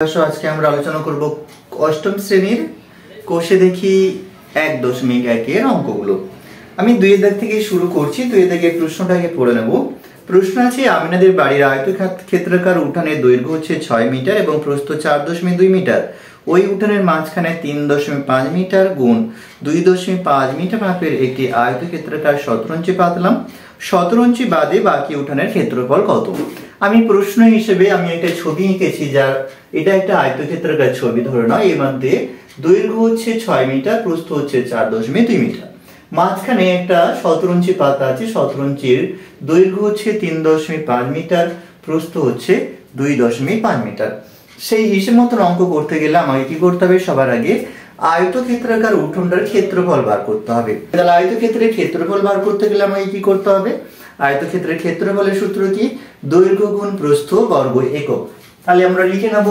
আজকে আমরা আলোচনা করব অষ্টম শ্রেণীর কোষে দেখি 1.1 এর অঙ্কগুলো। আমি 2 দাগ থেকে শুরু করছি। 2 দাগের প্রশ্নটাকে পড়ে নেব। প্রশ্ন আছে, আমিনাদের বাড়ির আয়তক্ষেত্রাকার উঠানের দৈর্ঘ্য হচ্ছে 6 মিটার এবং প্রস্থ 4.2 মিটার। ওই উঠানের মাঝখানে 3.5 মিটার গুণ 2.5 মিটার মাপের একটি আয়তক্ষেত্রাকার শতরঞ্চি পাতলাম। শতরঞ্চি বাদে বাকি উঠানের ক্ষেত্রফল কত? আমি প্রশ্ন হিসেবে আমি একটা ছবি এঁকেছি, যার এটা একটা আয়তক্ষেত্রাকার ছবি ধরে নাও। এর মধ্যে দৈর্ঘ্য হচ্ছে 6 মিটার, প্রস্থ হচ্ছে 4.2 মিটার। মাঝখানে একটা শতরঞ্চি পাতা আছে। শতরঞ্চির দৈর্ঘ্য হচ্ছে 3.5 মিটার, প্রস্থ হচ্ছে 2.5 মিটার। সেই হিসেব মতন অঙ্ক করতে গেলে আমাকে কি করতে হবে? সবার আগে আয়তক্ষেত্রাকার উঠোনটার ক্ষেত্রফল বার করতে হবে। তাহলে আয়তক্ষেত্রের ক্ষেত্রফল বার করতে গেলে আমাকে কি করতে হবে? আয়তক্ষেত্রের ক্ষেত্রফলের সূত্র কি? দৈর্ঘ্য গুণ প্রস্থ বর্গ একক। তাহলে আমরা লিখে নেব।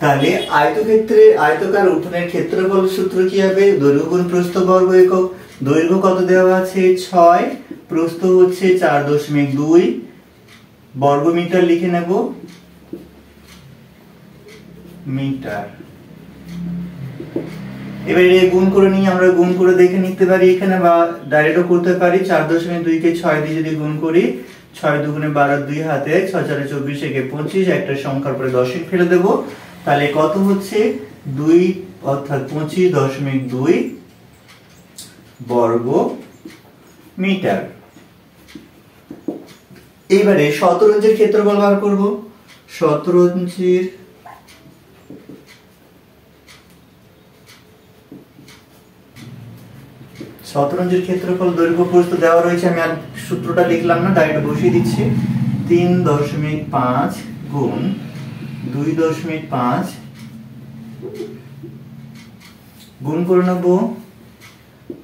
তাহলে আয়তকার উঠোনের ক্ষেত্রফল সূত্র কি হবে? দৈর্ঘ্য গুণ প্রস্থ বর্গ একক। দৈর্ঘ্য কত দেওয়া আছে? 6, প্রস্থ হচ্ছে 4.2 বর্গ মিটার, লিখে নেব মিটার। এবারে গুণ করে নিয়ে আমরা গুণ করে দেখে নিতে পারি এখানে, বা ডাইরেক্টও করতে পারি। 4.2 কে 6 দিয়ে যদি গুণ করি, 6 দুগুণে 12, 2 হাতে 6 4 24, একে 25, একটা সংখ্যার পরে দশমিক ফেলে দেব। তাহলে কত হচ্ছে? 2 অর্থাৎ 25.2 বর্গ মিটার। এইবারে শতরঞ্চির ক্ষেত্রফল বার করব। শতরঞ্চির ক্ষেত্রফল দৈর্ঘ্য প্রস্থ দেওয়া রয়েছে। আমি আর সূত্রটা লিখলাম না, ডাইরেক্ট বসিয়ে দিচ্ছি। 3.5 গুণ 2.5 গুণ করে নেব।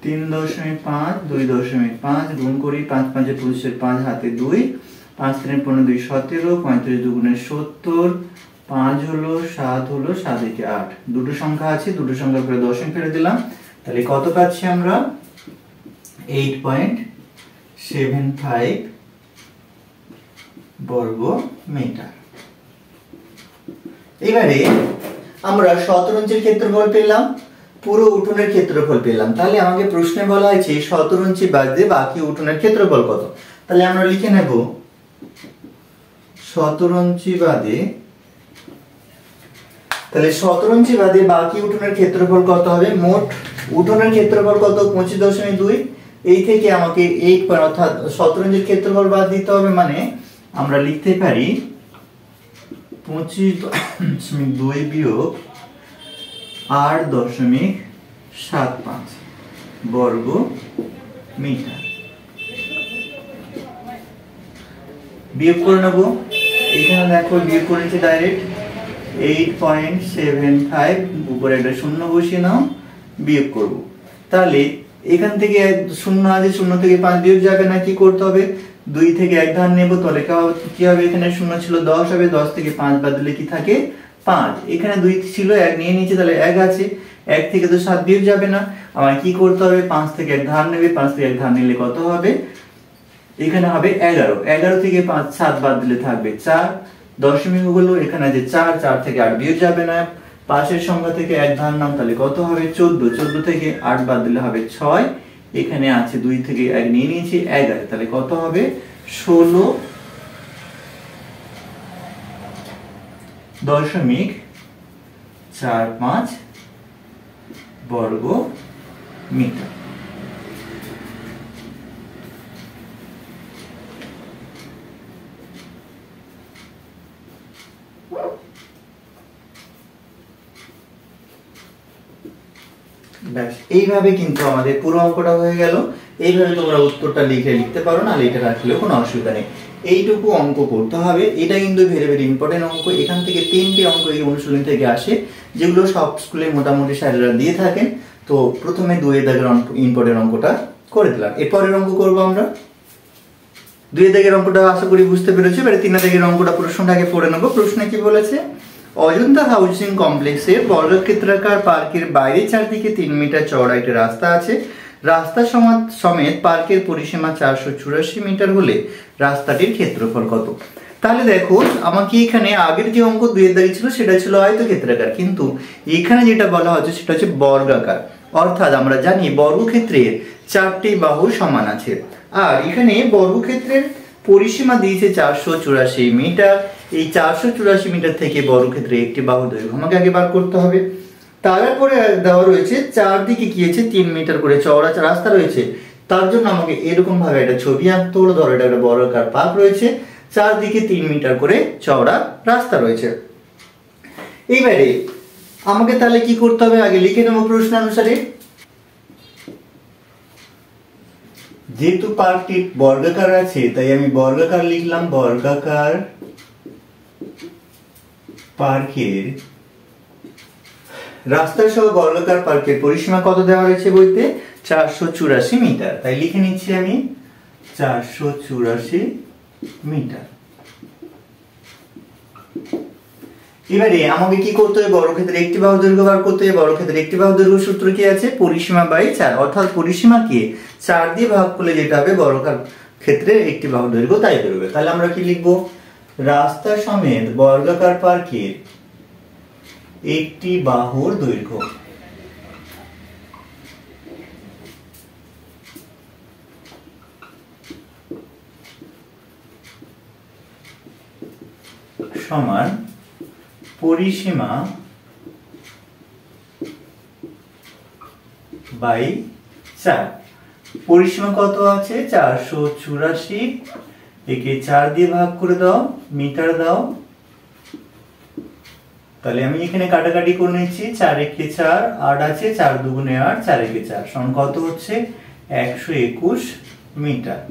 3.5 2.5 গুণ করি। 5 5 25, 5 হাতে 2, 5 3 15 2 17, 35 দুগুণে 70, 5 হলো 7 হলো 7 একে 8। দুটো সংখ্যা আছে, দুটো সংখ্যার পরে দশমিক ফেলে দিলাম। তাহলে কত পাচ্ছি আমরা? 8.75 বর্গ মিটার। এবারে আমরা শতরঞ্চির ক্ষেত্রফল পেলাম, পুরো উঠোনের ক্ষেত্রফল পেলাম। তাহলে আমাকে প্রশ্নে বলা হয়েছে শতরঞ্চি বাদে বাকি উঠোনের ক্ষেত্রফল কত। তাহলে আমরা লিখে নেব শতরঞ্চি বাদে। তাহলে শতরঞ্চি বাদে বাকি উঠোনের ক্ষেত্রফল কত হবে? মোট উঠোনের ক্ষেত্রফল কত? 25.2। এই থেকে আমাকে 8 অর্থাৎ শতরঞ্চির ক্ষেত্রফল বাদ দিতে হবে। মানে আমরা লিখতে পারি 25.2 বিয়োগ 8.75 বর্গ মিটার। বিয়োগ করে নেব। এখানে দেখো বিয়োগ করেছি ডাইরেক্ট। 8.75 উপরে একটা শূন্য বসিয়ে নাও, বিয়োগ করব। তাহলে এখান থেকে শূন্য আছে, শূন্য থেকে 5 বিয়োগ যাবে না, কি করতে হবে? 2 থেকে 1 ধার নেব। তাহলে কি হবে? এখানে শূন্য ছিল 10 হবে, 10 থেকে 5 বাদ দিলে কি থাকে? 5। এখানে 2 ছিল, 1 নিয়ে নিয়েছে, তাহলে 1 আছে। 1 থেকে তো 7 বিয়োগ যাবে না, আমার কি করতে হবে? 5 থেকে 1 ধার নেবে। 5 থেকে 1 ধার নিলে কত হবে? এখানে হবে 11। 11 থেকে 7 বাদ দিলে থাকবে 4। দশমিক হলো এখানে আছে 4, 4 থেকে 8 বিয়োগ যাবে না। পাশের সংখ্যা থেকে 1 ধার নাম, তাহলে কত হবে? 14। 14 থেকে 8 বাদ দিলে হবে 6। এখানে আছে 2 থেকে 1 নিয়ে নিয়েছি, 1 আছে, তাহলে কত হবে? 16.45 বর্গ মিটার। এইভাবে কিন্তু আমাদের পুরো অঙ্কটা হয়ে গেল। এইভাবে তোমরা উত্তরটা লিখতে পারো, না লিখে রাখলেও কোনো অসুবিধা নেই। এইটুকু অঙ্ক করতে হবে। এটা কিন্তু ভেরি ভেরি ইম্পর্টেন্ট অঙ্ক। এখান থেকে 3টে অঙ্ক এই অনুশীলনী থেকে আসে, যেগুলো সব স্কুলে মোটামুটি স্যারেরা দিয়ে থাকেন। তো প্রথমে 2 দাগের ইম্পর্টেন্ট অঙ্কটা করে দিলাম। এরপরের অঙ্ক করবো আমরা। 2 দাগের অঙ্কটা আশা করি বুঝতে পেরেছি। এবারে 3 দাগের অঙ্কটা প্রশ্নটাকে পড়ে নেবো। প্রশ্নে কি বলেছে? অজন্তা হাউজিং কমপ্লেক্সের বর্গক্ষেত্রাকার পার্কের বাইরে চারদিকে 3 মিটার চওড়া একটা রাস্তা আছে। রাস্তা সমেত পার্কের পরিসীমা 484 মিটার হলে রাস্তাটির ক্ষেত্রফল কত? তাহলে দেখো আমাকে এখানে আগের যে অঙ্ক 2 এর দাগে ছিল সেটা ছিল আয়তক্ষেত্রাকার, কিন্তু এখানে যেটা বলা হচ্ছে সেটা হচ্ছে বর্গাকার। অর্থাৎ আমরা জানি বর্গক্ষেত্রের 4টি বাহু সমান আছে, আর এখানে বর্গক্ষেত্রের পরিসীমা দিয়েছে 484 মিটার। এই 484 মিটার থেকে বর্গক্ষেত্রে একটি বাহু দৈর্ঘ্য আমাকে আগে বার করতে হবে। তারপরে দেওয়া রয়েছে চারদিকে কি আছে 3 মিটার করে চওড়া রাস্তা রয়েছে, তার জন্য আমাকে এরকম ভাবে একটা ছবি আঁকতে হলো। ধরো এটা একটা বর্গাকার পার্ক রয়েছে, চারদিকে 3 মিটার করে চওড়া রাস্তা রয়েছে। এইবারে আমাকে তাহলে কি করতে হবে, আগে লিখে নেবো প্রশ্ন অনুসারে। যেহেতু পার্কটি বর্গাকার আছে তাই আমি বর্গাকার লিখলাম। বর্গাকার পার্কের রাস্তা সহ বর্গাকার পার্কের পরিসীমা কত দেওয়া রয়েছে বইতে? 484 মিটার। তাই লিখে নিচ্ছি আমি 484 মিটার। এবারে আমাকে কি করতে হবে, বর্গক্ষেত্রের একটি বাহু দৈর্ঘ্য বার করতে হবে। বর্গক্ষেত্রের একটি বাহু দৈর্ঘ্য সূত্র কি আছে? পরিসীমা বাই 4, অর্থাৎ পরিসীমাকে 4 দিয়ে ভাগ করলে যেটা হবে বর্গাকার ক্ষেত্রের একটি বাহু দৈর্ঘ্য তাই বেরোবে। তাহলে আমরা কি লিখবো, রাস্তা সমেত বর্গাকার পার্কের একটি বাহুর দৈর্ঘ্য সমান পরিসীমা বাই 4। পরিসীমা কত আছে? 484, একে 4 দিয়ে ভাগ করে দাও, মিটার দাও। তাহলে আমি এখানে কাটাকাটি করে নিচ্ছি, 4 একে 4, 8 আছে, 4 দুগুণে 8, 4 একে 4 সমান কত হচ্ছে? 121 মিটার।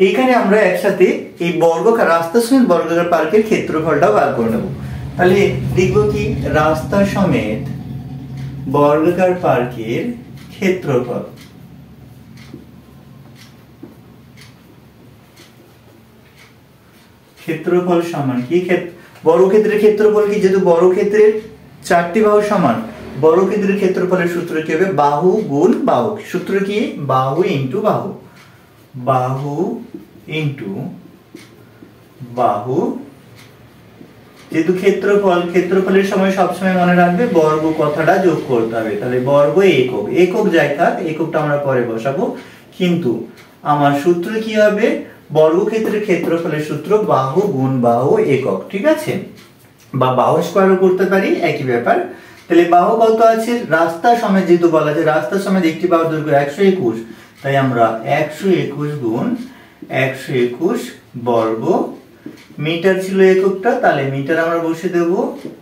এইখানে আমরা একসাথে এই বর্গাকার রাস্তা সমেত বর্গাকার পার্কের ক্ষেত্রফলটাও বার করে নেব। তাহলে লিখবো কি, রাস্তা সমেত বর্গাকার পার্কের ক্ষেত্রফল। ক্ষেত্রফল সমান কি, বর্গক্ষেত্রের ক্ষেত্রফল কি, যেহেতু বর্গক্ষেত্রের 4টি বাহু সমান, বর্গক্ষেত্রের ক্ষেত্রফলের সূত্র কি হবে? বাহু গুণ বাহু। সূত্র কি? বাহু ইনটু বাহু। বাহু ইনটু বাহু। যেহেতু ক্ষেত্রফল, ক্ষেত্রফলের সময় সবসময় মনে রাখবে বর্গ কথাটা যোগ করতে হবে। তাহলে বর্গ একক, একক যাই থাক, এককটা আমরা পরে বসাবো, কিন্তু আমার সূত্র কি হবে? বর্গক্ষেত্রের ক্ষেত্রফলের সূত্র বাহু গুণ বাহু একক, ঠিক আছে? বা বাহু স্কয়ারও করতে পারি, একই ব্যাপার। তাহলে বাহু কত আছে? রাস্তা সমেত যেহেতু বলা আছে রাস্তা সমেত একটি বাহুর দৈর্ঘ্য 121, তাই আমরা 121 গুণ 121 বর্গ মিটার ছিল এককটা, তাহলে মিটার আমরা বসে দেব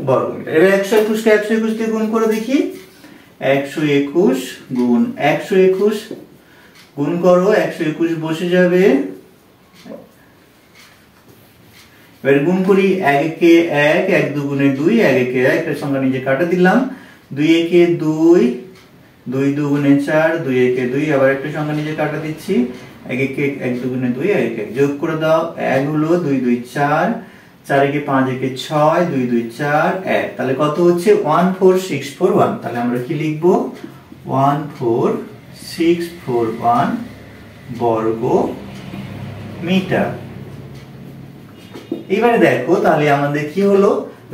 বর্গ মিটার। এবার 121 কে 121 দিয়ে গুণ করে দেখি। 121 গুণ 121 গুণ করো, 121 বসে যাবে। এবার গুণ করি, 1 একে 1, 1 দুগুণে 2, 1 একে 1, এর সংখ্যা নিজে কাটা দিলাম। 2 একে 2, 2 দুগুণে 4, 2 একে 2, আবার একটা সংখ্যা নিজে কাটা দিচ্ছি। 1 একে 1 দুগুণে 2, 1 একে 1 যোগ করে দাও। 1 হলো 2 2 4, 4 একে 5 একে 6, 2 2 4 1। তাহলে কত হচ্ছে? 14641। তাহলে আমরা কি লিখবো? 14641 বর্গ মিটার। এবারে দেখো তাহলে আমাদের কি হলো,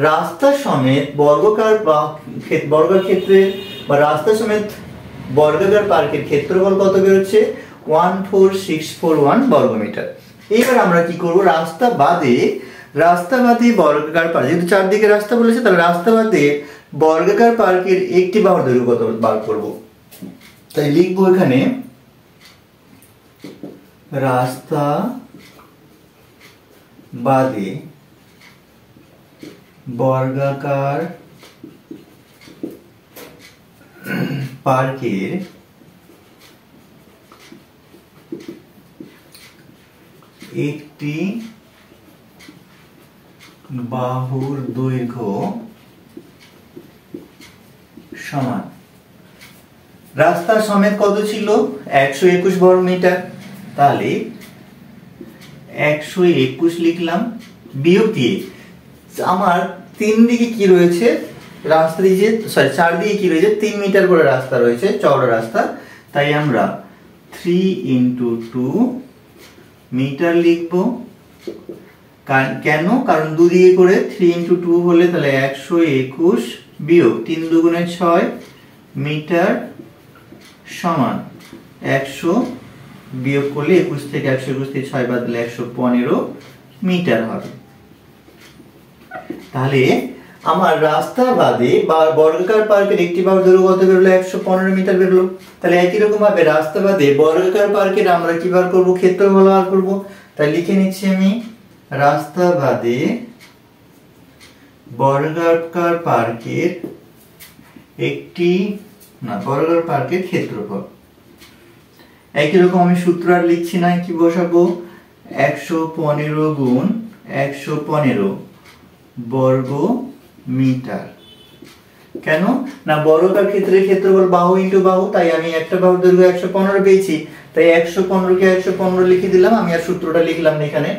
রাস্তা সমেত বর্গাকার ক্ষেত্রের বা রাস্তা সমেত বর্গাকার পার্কের ক্ষেত্রফল কত বেরোচ্ছে? 14641 বর্গ মিটার। এবার আমরা কি করব, রাস্তা বাদে বর্গাকার পার্ক, যেহেতু চারদিকে রাস্তা বলেছে তাহলে রাস্তা বাদে বর্গাকার পার্কের একটি বাহুর দৈর্ঘ্য কত বার করব। তাই লিখবো এখানে রাস্তা বাদে বর্গাকার পার্কের একটি বাহুর দৈর্ঘ্য সমান, রাস্তা সমেত কত ছিল? 121 বর্গ মিটার। তাহলে 121 লিখলাম, বিয়োগ দিয়ে আমার তিন দিকে কি রয়েছে? রাস্তা দিয়ে চারদিকে কি রয়েছে 3 মিটার করে রাস্তা রয়েছে, চওড়া রাস্তা, তাই আমরা 3 × 2 মিটার লিখবো। কেন? কারণ দুদিকে করে 3 × 2 হলে তাহলে 121 বিয়োগ 3 × 2 = 6 মিটার সমান 100 বিয়োগ করলে 21 থেকে 121 থেকে 6 বাদ দিলে 115 মিটার হবে। তাহলে আমার রাস্তা বাদে বা বর্গাকার পার্কের একটি বাহুর দৈর্ঘ্য কত বেরোলো? 115 মিটার বেরোলো। তাহলে একই রকম ভাবে রাস্তা বাদে বর্গাকার পার্কের আমরা কি বার করব? ক্ষেত্রফল বার করব। তাই লিখে নিচ্ছি আমি রাস্তা বাদে বর্গাকার পার্কের বর্গাকার পার্কের ক্ষেত্রফল। একই রকম আমি সূত্র আর লিখছি না, কি বসাবো? 115 গুণ 115 বর্গ মিটার। কেন না? বর্গাকার ক্ষেত্রের ক্ষেত্রফল বাহু ইনটু বাহু, তাই আমি একটা বাহুর দৈর্ঘ্য 115 পেয়েছি, তাই 115 কে 115 লিখে দিলাম। আমি আর সূত্রটা লিখলাম না এখানে।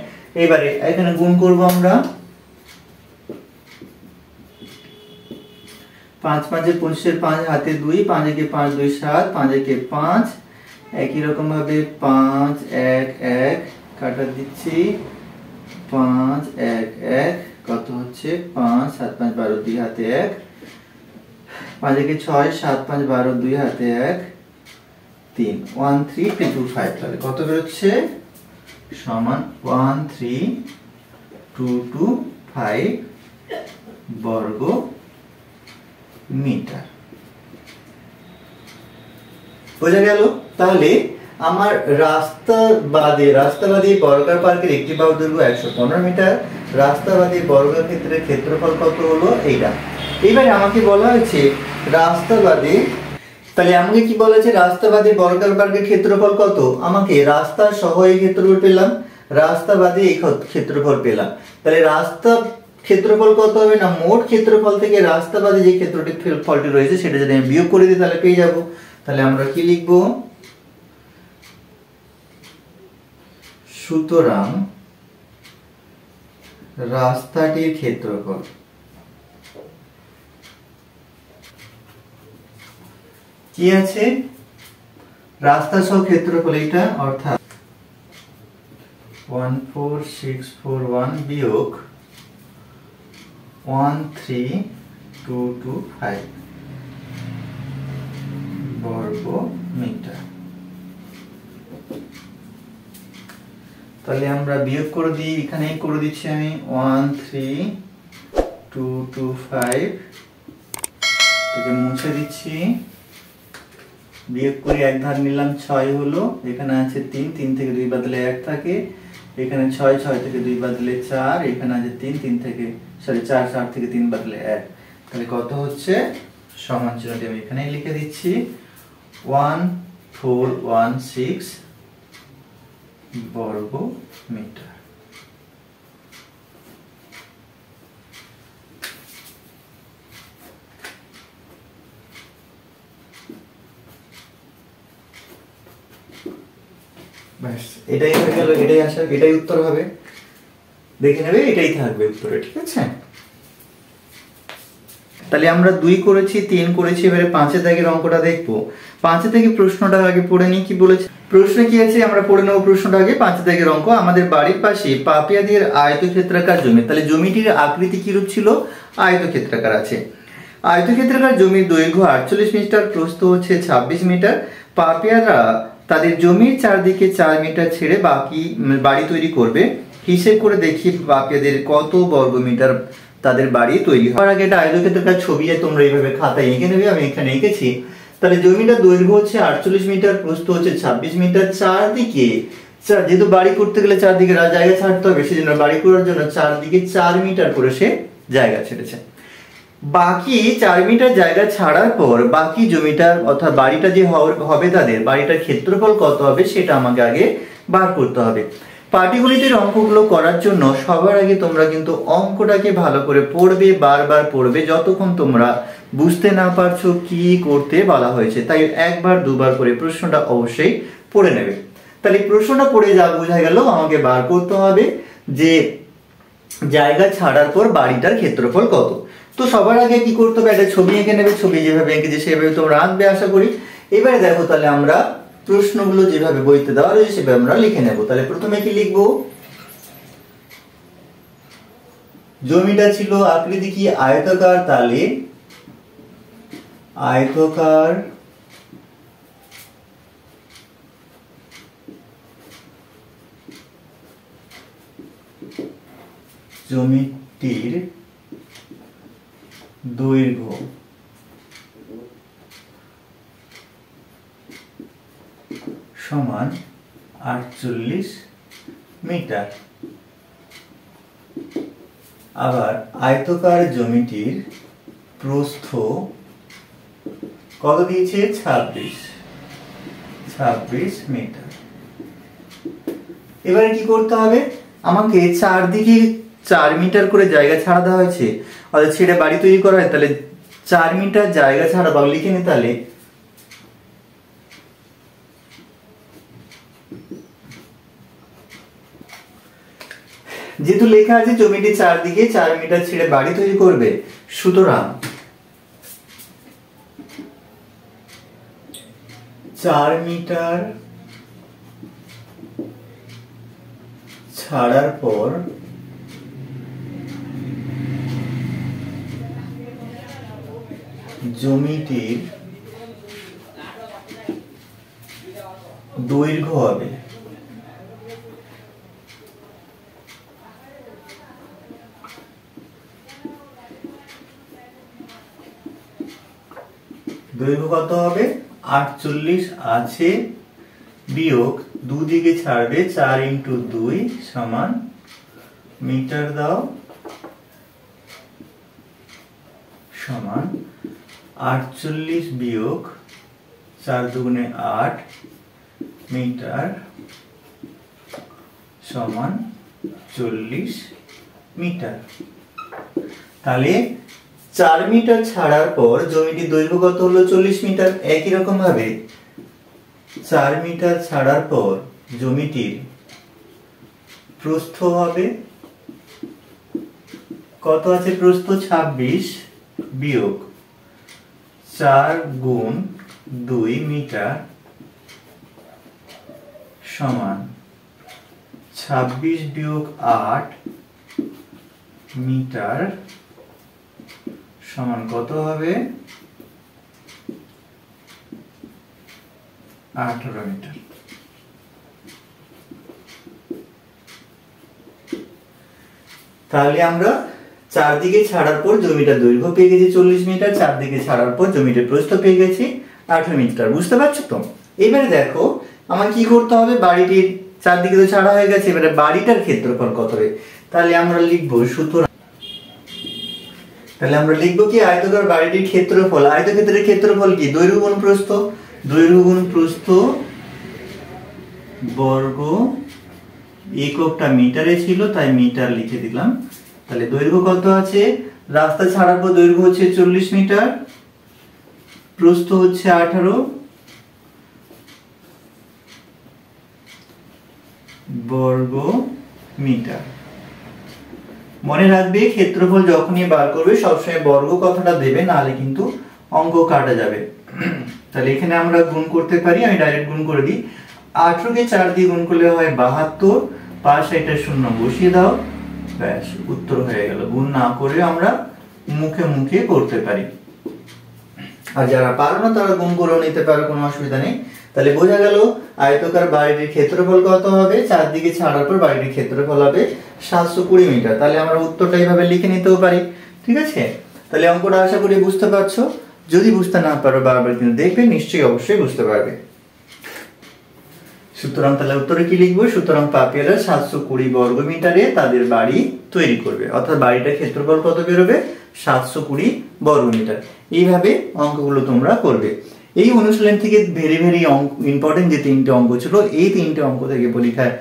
এবারে এখানে গুণ করব আমরা। 5 5 এ 25 5 হাতে 2, 5 একে 5 2 7, 5 একে 5, একই রকম ভাবে 5 1 1 কাটা দিচ্ছি, 5 1 1 কত হচ্ছে? 5 7 5 12 2 হাতে 1, 5 একে 6 7 5 12 2 হাতে 1 3, 13225। তাহলে কত বেরোচ্ছে? সমান 13225 বর্গ মিটার। বোঝা গেল? তাহলে আমার রাস্তা বাদে বর্গাকার পার্কের একটি বাহুর দৈর্ঘ্য 115 মিটার, রাস্তা বাদে বর্গাকার ক্ষেত্রের ক্ষেত্রফল কত হলো? এইটা। এবারে আমাকে বলা হয়েছে রাস্তা বাদে, তাহলে আমাকে কি বলা হয়েছে? রাস্তা বাদে বর্গাকার পার্কের ক্ষেত্রফল কত? আমাকে রাস্তা সহ এই ক্ষেত্রফল পেলাম, রাস্তা বাদে এই ক্ষেত্রফল পেলাম। তাহলে রাস্তা ক্ষেত্রফল কত হবে? না মোট ক্ষেত্রফল থেকে রাস্তা বাদে যে ক্ষেত্রফলটি রয়েছে সেটা যদি আমি বিয়োগ করে দিই তাহলে পেয়ে যাব। তাহলে আমরা কি লিখবো? সুতরাং রাস্তাটির ক্ষেত্রফল কি আছে? রাস্তা সহ ক্ষেত্রফল এটা, অর্থাৎ 14641 বিয়োগ 13225 বর্গ মিটার। তাহলে আমরা বিয়োগ করে দিই, এখানে করে দিচ্ছি আমি 13225 থেকে মুছে দিচ্ছি, বিয়োগ করে এক ধার নিলাম, 6 হলো, এখানে আছে 3, 3 থেকে 2 বাদলে 1 থাকে, এখানে 6, 6 থেকে 2 বাদলে 4, এখানে আছে 3, 3 থেকে 4, 4 থেকে 3 বাদলে 1। তাহলে কত হচ্ছে? সমান চিহ্নটি আমি এখানে লিখে দিচ্ছি, 1416 বর্গ মিটার। ব্যাস, এটাই হয়ে গেল, এটাই উত্তর হবে। দেখে নেবে, এটাই থাকবে উত্তরে, ঠিক আছে? তাহলে আমরা 2 করেছি, 3 করেছি, এবারে 5 দাগের অঙ্কটা দেখবো। 5 থেকে প্রশ্নটা আগে পড়ে নিই, কি বলেছে প্রশ্নে কি আছে আমরা পড়ে নেব প্রশ্নটা আগে। 5 দাগের অঙ্ক, আমাদের বাড়ির পাশে পাপিয়াদের আয়তক্ষেত্রাকার জমি। তাহলে জমিটির আকৃতি কিরূপ ছিল? আয়তক্ষেত্রাকার আছে। আয়তক্ষেত্রাকার জমির দৈর্ঘ্য 48 মিটার, প্রস্থ হচ্ছে 26 মিটার। পাপিয়ারা তাদের জমির চারদিকে 4 মিটার ছেড়ে বাড়ি তৈরি করবে। হিসেব করে দেখি পাপিয়াদের কত বর্গ মিটার তাদের বাড়ি তৈরি হয়। আগে এটা আয়তক্ষেত্রাকার ছবি তোমরা এইভাবে খাতায় এঁকে নেবে, আমি এখানে এঁকেছি। তাহলে জমিটার দৈর্ঘ্য হচ্ছে 48 মিটার, প্রস্থ হচ্ছে 26 মিটার। চারদিকে যেহেতু বাড়ি করতে গেলে চারদিকে জায়গা ছাড়তে হবে, সেজন্য বাড়ি করার জন্য চারদিকে 4 মিটার করে সে জায়গা ছেড়েছে। বাকি 4 মিটার জায়গা ছাড়ার পর বাকি জমিটার অর্থাৎ বাড়িটা যে হবে তাদের বাড়িটার ক্ষেত্রফল কত হবে সেটা আমাকে আগে বার করতে হবে। পাটিগণিতের অঙ্কগুলো করার জন্য সবার আগে তোমরা কিন্তু অঙ্কটাকে ভালো করে পড়বে, বারবার পড়বে, যতক্ষণ তোমরা বুঝতে না পারছো কি করতে বলা হয়েছে। তাই একবার দুবার করে প্রশ্নটা অবশ্যই পড়ে নেবে। তাহলে প্রশ্নটা পড়ে যা বোঝা গেল, আমাকে বার করতে হবে যে জায়গা ছাড়ার পর বাড়িটার ক্ষেত্রফল কত। তো সবার আগে কি করতে হবে, একটা ছবি এঁকে নেবে, ছবি যেভাবে এঁকেছে সেভাবে তোমরা আঁকবে আশা করি। এবারে দেখো তাহলে আমরা প্রশ্নগুলো যেভাবে বইতে দেওয়া রয়েছে সেভাবে আমরা লিখে নেব। তাহলে প্রথমে কি লিখবো, জমিটা ছিল আকৃতি কি আয়তাকার, তাহলে আয়তাকার জমিটির দৈর্ঘ্য সমান 48 মিটার। আবার আয়তাকার জমিটির প্রস্থ কত দিয়েছে, 26 মিটার। এবারে কি করতে হবে, আমাকে চারদিকে 4 মিটার করে জায়গা ছাড়া দেওয়া হয়েছে, অর্থাৎ ছেড়ে বাড়ি তৈরি করা হয়, তাহলে 4 মিটার জায়গা ছাড়া বা লিখে নি। তাহলে যেহেতু লেখা আছে জমিটি চারদিকে 4 মিটার ছেড়ে বাড়ি তৈরি করবে, সুতরাং 4 মিটার ছাড়ার পর জমিটির দৈর্ঘ্য হবে কত হবে, 48 আছে বিয়োগ দুদিকে ছাড়বে 4 × 2 সমান মিটার দাও সমান 48 বিয়োগ 4 দুগুণে 8 মিটার সমান 40 মিটার। তাহলে 4 মিটার ছাড়ার পর জমিটির দৈর্ঘ্য কত হলো, 40 মিটার। একই রকম ভাবে 4 মিটার ছাড়ার পর জমিটির প্রস্থ হবে কত আছে, প্রস্থ 26 বিয়োগ 4 গুণ 2 মিটার সমান 26 বিয়োগ 8 মিটার সমান কত হবে, 18 মিটার। তাহলে আমরা চারদিকে ছাড়ার পর জমিটার দৈর্ঘ্য পেয়ে গেছি 40 মিটার, চারদিকে ছাড়ার পর জমিটার প্রস্থ পেয়ে গেছি 18 মিটার। বুঝতে পারছো তো? এবারে দেখো আমার কি করতে হবে, বাড়িটির চারদিকে তো ছাড়া হয়ে গেছে, এবারে বাড়িটার ক্ষেত্রফল কত হবে। তাহলে আমরা লিখবো, সুতরাং তাহলে আমরা লিখবো কি, আয়তাকার বাড়িটির ক্ষেত্রফল, আয়তক্ষেত্রের ক্ষেত্রফল কি, দৈর্ঘ্য গুণ প্রস্থ, দৈর্ঘ্য গুণ প্রস্থ বর্গ, এককটা মিটারে ছিল তাই মিটার লিখে দিলাম। তাহলে দৈর্ঘ্য কত আছে, রাস্তা ছাড়ার পর দৈর্ঘ্য হচ্ছে 40 মিটার, প্রস্থ হচ্ছে 18 বর্গ মিটার। মনে রাখবে ক্ষেত্রফল যখনই বার করবে সবসময় বর্গ কথাটা দেবে, নাহলে কিন্তু অঙ্ক কাটা যাবে। তাহলে এখানে আমরা গুণ করতে পারি, আমি ডাইরেক্ট গুণ করে দিই। 18 কে 4 দিয়ে গুণ করলে হয় 72, পাশে এটা শূন্য বসিয়ে দাও, ব্যাস উত্তর হয়ে গেল। গুণ না করে আমরা মুখে মুখে করতে পারি, আর যারা পারো না তারা গুণ করেও নিতে পারো, কোনো অসুবিধা নেই। তাহলে বোঝা গেল আয়তাকার বাড়িটির ক্ষেত্রফল কত হবে, চারদিকে ছাড়ার পর বাড়িটির ক্ষেত্রফল হবে 720 মিটার। তাহলে আমরা উত্তরটা এইভাবে লিখে নিতেও পারি, ঠিক আছে? তাহলে অঙ্কটা আশা করি বুঝতে পারছো। যদি বুঝতে না পারো বারবার কিন্তু দেখবে, নিশ্চয়ই অবশ্যই বুঝতে পারবে। সুতরাং তাহলে উত্তরে কি লিখবো, সুতরাং পাপিয়ারা 720 বর্গ মিটারে তাদের বাড়ি তৈরি করবে, অর্থাৎ বাড়িটার ক্ষেত্রফল কত বেরোবে, 720 বর্গ মিটার। এইভাবে অঙ্কগুলো তোমরা করবে। এই অনুশীলন থেকে ভেরি ভেরি ইম্পর্টেন্ট যে 3টে অঙ্ক ছিল, এই 3টে অঙ্ক থেকে পরীক্ষায়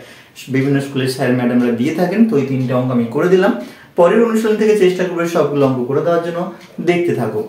বিভিন্ন স্কুলের স্যার ম্যাডামরা দিয়ে থাকেন, তো এই 3টে অঙ্ক আমি করে দিলাম। পরের অনুশীলন থেকে চেষ্টা করবে সবগুলো অঙ্ক করে দেওয়ার জন্য, দেখতে থাকো।